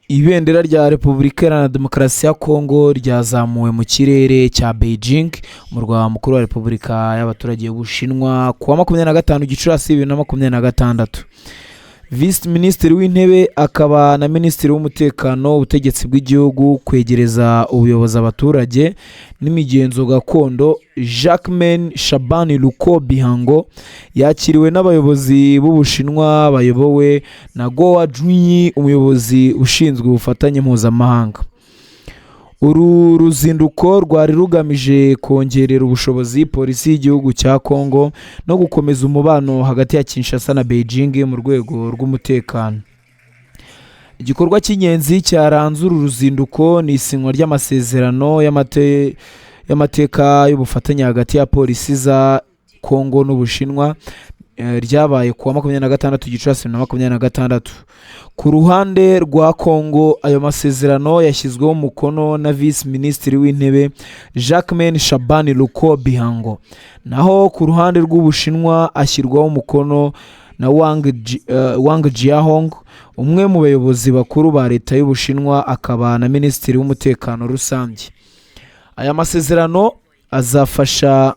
Ibendera rya Repubulika Iharanira Demokarasi ya Kongo ryazamuwe mu kirere cya Beijing, umurwa mukuru wa Repubulika y'abaturage y'Ubushinwa ku wa 25 Gicurasi 2026. Vice Minisitiri w'Intebe akaba na Minisitiri w'Umutekano ubutegetsi bw'igihugu kwegereza ubuyobozi abaturage n'imigenzo gakondo Jacquemain Shabani Luko Bihango yakiriwe n'abayobozi b'Ubushinwa bayobowe na Goa Junyi, umuyobozi ushinzwe ubufatanye mpuzamahanga. Uru ruzinduko rwari rugamije kongerera ubushobozi polisi y'igihugu cya Kongo no gukomeza umubano hagati ya Kinshasa na Beijing mu rwego rw'umutekano. Igikorwa cy'ingenzi cyaranze uru ruzinduko ni isinywa ry'amasezerano y'amateka y'ubufatanye hagati ya polisi za Kongo n'Ubushinwa ryabaye ku wa 26 Gicurasi 2026. Ku ruhande rwa Kongo, ayo masezerano yashyizweho umukono na Vice Minisitiri w'Intebe Jacquemain Shabani Luko Bihango, naho ku ruhande rw'Ubushinwa ashyirwaho umukono na Wang Jiahong, umwe mu bayobozi bakuru ba leta y'Ubushinwa akaba na Minisitiri w'Umutekano rusange. Aya masezerano azafasha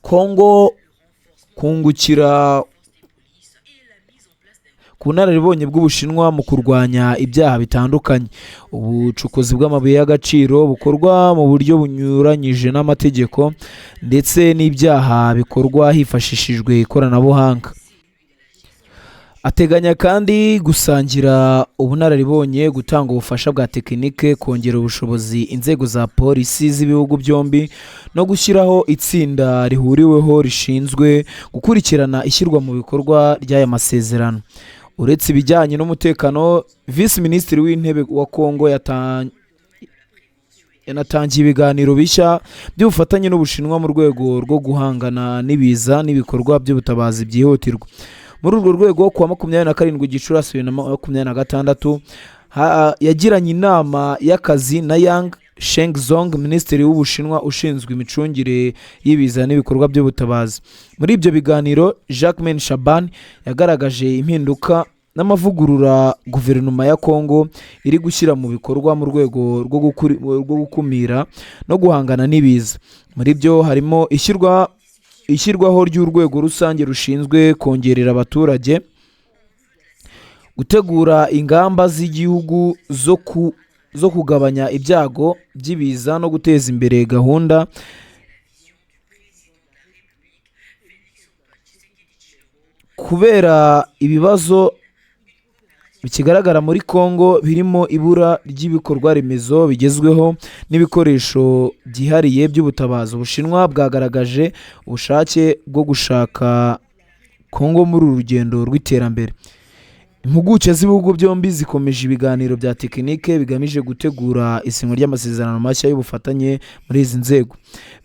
Kongo kungukira ku bunararibonye bw'Ubushinwa mu kurwanya ibyaha bitandukanye, ubucukuzi bw'amabuye y'agaciro bukorwa mu buryo bunyuranyije n'amategeko ndetse n'ibyaha bikorwa hifashishijwe ikoranabuhanga. Ateganya kandi gusangira ubunararibonye, gutanga ubufasha bwa tekinike, kongera ubushobozi inzego za polisi z'ibihugu byombi no gushyiraho itsinda rihuriweho rishinzwe gukurikirana ishyirwa mu bikorwa ry'aya masezerano. Uretse ibijyanye n'umutekano, Vice Minisitiri w'Intebe wa Kongo yanatangiye ibiganiro bishya by'ubufatanye n'Ubushinwa mu rwego rwo guhangana n'ibiza n'ibikorwa by'ubutabazi byihutirwa. Muri urwo rwego ku wa 27 Gicurasi 2026 yagiranye inama y'akazi na Yang Shengzong, Minisitiri w'Ubushinwa ushinzwe imicungire y'ibiza n'ibikorwa by'ubutabazi. Muri ibyo biganiro, Jacquemain Shabani yagaragaje impinduka n'amavugurura guverinoma ya Kongo iri gushyira mu bikorwa mu rwego rwo gukumira no guhangana n'ibiza. Muri byo harimo ishyirwaho ry'urwego rusange rushinzwe kongerera abaturage, gutegura ingamba z'igihugu zo kugabanya ibyago by'ibiza no guteza imbere gahunda kubera ibibazo bikigaragara muri Kongo birimo ibura ry'ibikorwa remezo bigezweho n'ibikoresho byihariye by'ubutabazi. Ubushinwa bwagaragaje ubushake bwo gushaka Kongo muri uru rugendo rw'iterambere. Impuguke z'ibihugu byombi zikomeje ibiganiro bya tekinike bigamije gutegura isinywa ry'amasezerano mashya y'ubufatanye muri izi nzego.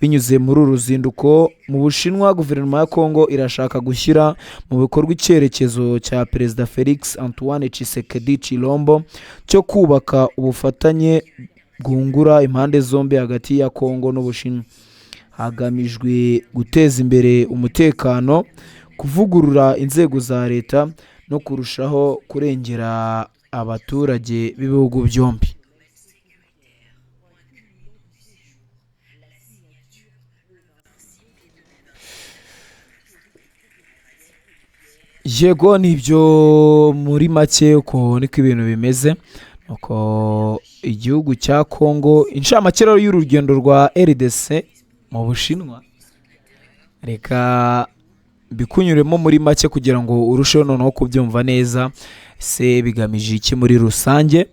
Binyuze muri uru ruzinduko mu Bushinwa, guverinoma ya Kongo irashaka gushyira mu bikorwa icyerekezo cya Perezida Felix Antoine Tshisekedi Tshilombo cyo kubaka ubufatanye bwungura impande zombi hagati ya Kongo n'Ubushinwa, hagamijwe guteza imbere umutekano, kuvugurura inzego za leta no kurushaho kurengera abaturage b'ibihugu byombi. Yego, nibyo muri make uko niko ibintu bimeze. Uko igihugu cya Kongo, inshamake y'urugendo rwa RDC mu Bushinwa, reka bikunyuremo muri make kugira ngo urusheho noneho kubyumva neza. Se bigamije iki muri rusange?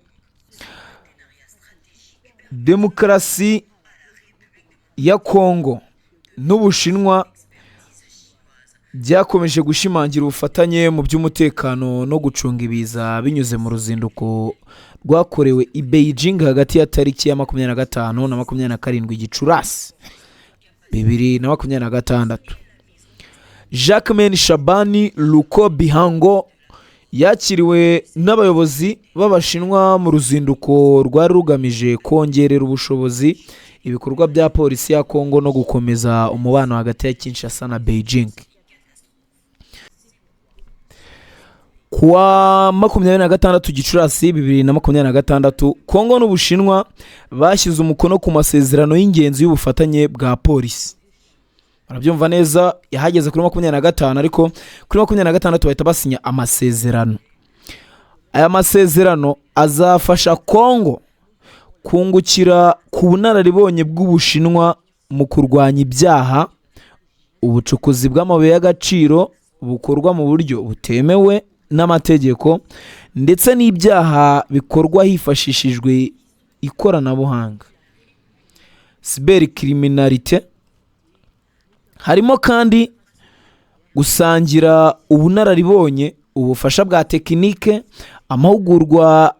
Demokarasi ya Kongo n'Ubushinwa byakomeje gushimangira ubufatanye mu by'umutekano no gucunga ibiza binyuze mu ruzinduko rwakorewe i Beijing hagati ya tariki ya 25 na 27 Gicurasi 2026. Jacquemain Shabani Luko Bihango yakiriwe n'abayobozi b'Abashinwa mu ruzinduko rwari rugamije kongerera ubushobozi ibikorwa bya polisi ya Kongo no gukomeza umubano hagati ya Kinshasa na Beijing. kuwa 26 Gicurasi 2026 Kongo n'Ubushinwa bashyize umukono ku masezerano y'ingenzi y'ubufatanye bwa polisi. Arabyumva neza, yahageze kuri 25 ariko kuri 26 bahita basinya amasezerano. Aya masezerano azafasha Kongo kungukira ku bunararibonye bw'Ubushinwa mu kurwanya ibyaha, ubucukuzi bw'amabuye y'agaciro bukorwa mu buryo butemewe n'amategeko, ndetse n'ibyaha bikorwa hifashishijwe ikoranabuhanga, cybercriminalité. Harimo kandi gusangira ubunararibonye, ubufasha bwa tekinike, amahugurwa,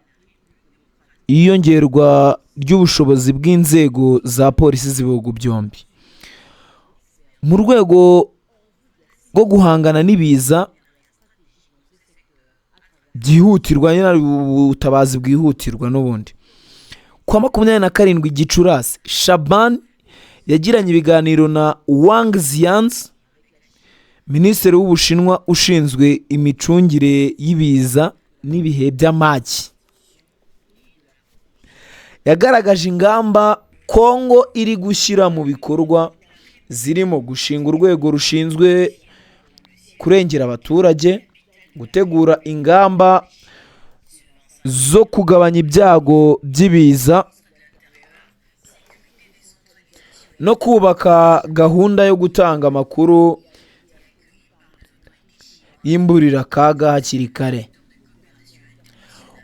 iyongerwa ry'ubushobozi bw'inzego za polisi z'ibihugu byombi mu rwego rwo guhangana n'ibiza byihutirwa, ubutabazi bwihutirwa. N'ubundi kwa 27 Gicurasi Shaban yagiranye ibiganiro na Wang Xianzi, minisitiri w'Ubushinwa ushinzwe imicungire y'ibiza n'ibihe by'amage. Yagaragaje ingamba Kongo iri gushyira mu bikorwa zirimo gushinga urwego rushinzwe kurengera abaturage, gutegura ingamba zo kugabanya ibyago by'ibiza, no kubaka gahunda yo gutanga amakuru y'imburira kaga hakiri kare.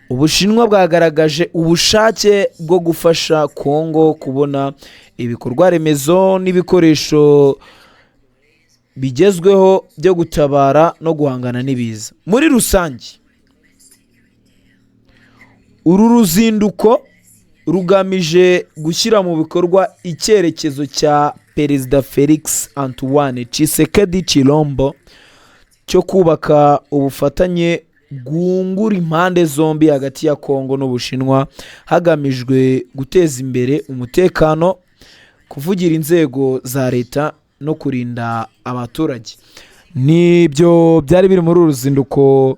Ubushinwa bwagaragaje ubushake bwo gufasha Kongo kubona ibikorwa remezo n'ibikoresho bigezweho byo gutabara no guhangana n'ibiza. Muri rusange, uru ruzinduko rugamije gushyira mu bikorwa icyerekezo cya Perezida Felix Antoine Tshisekedi Tshilombo cyo kubaka ubufatanye bwungura impande zombi hagati ya Kongo n'Ubushinwa, hagamijwe guteza imbere umutekano, kuvugira inzego za leta no kurinda abaturage. Nibyo byari biri muri uruzinduko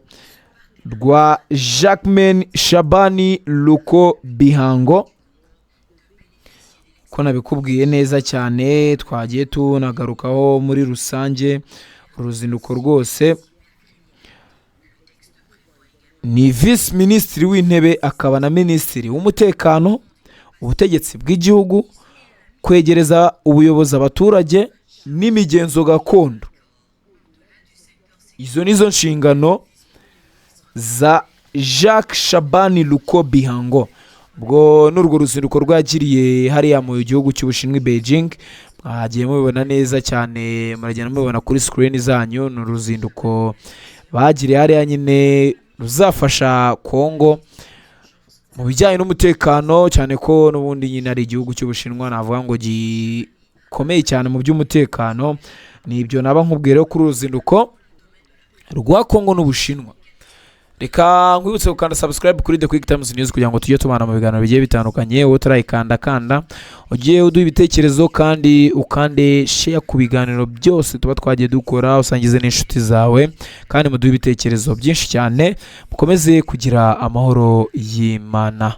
rwa Jacquemain Shabani Luko Bihango. Ko nabikubwiye neza cyane, twagiye tunagarukaho muri rusange uruzinduko rwose. Ni Vice Minisitiri w'Intebe akaba na Minisitiri w'Umutekano, ubutegetsi bw'igihugu, kwegereza ubuyobozi abaturage n'imigenzo gakondo. Izo nizo nshingano za Jacques Shabani Luko Bihango. Ubwo n'urwo ruzinduko rwagiriye hariya mu gihugu cy'Ubushinwa, Beijing. Mwagiye mubibona neza cyane, muragenda mubibona kuri screen zanyu. Ni uruzinduko bagiriye hariya nyine ruzafasha Kongo mu bijyanye n'umutekano, cyane ko n'ubundi nyine ari igihugu cy'Ubushinwa navuga ngo gikomeye cyane mu by'umutekano. Nibyo naba nkubwire kuri uruzinduko rwa Kongo n'Ubushinwa. Reka nkwibutse gukanda subscribe kuri The Quick Times News kugira ngo tujye tubana mu biganiro bigiye bitandukanye. Wowe utarayikanda ugiye uduha ibitekerezo kandi ukande share ku biganiro byose tuba twagiye dukora, usangize n'inshuti zawe kandi muduha ibitekerezo byinshi cyane. Mukomeze kugira amahoro y'Imana.